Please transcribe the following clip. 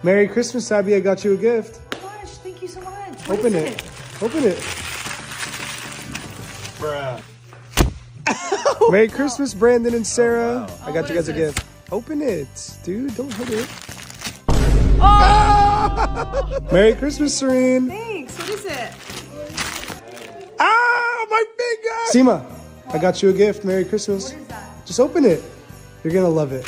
Merry Christmas, Abby. I got you a gift. Oh my gosh, thank you so much. Open it. Open it. Bruh. Merry Christmas, Brandon and Sarah. I got what you guys is a this? gift. Open it, dude. Don't hit it. Oh! Merry Christmas, Serene. Thanks. What is it? Ah, my finger. Seema, I got you a gift. Merry Christmas. What is that? Just open it. You're gonna love it.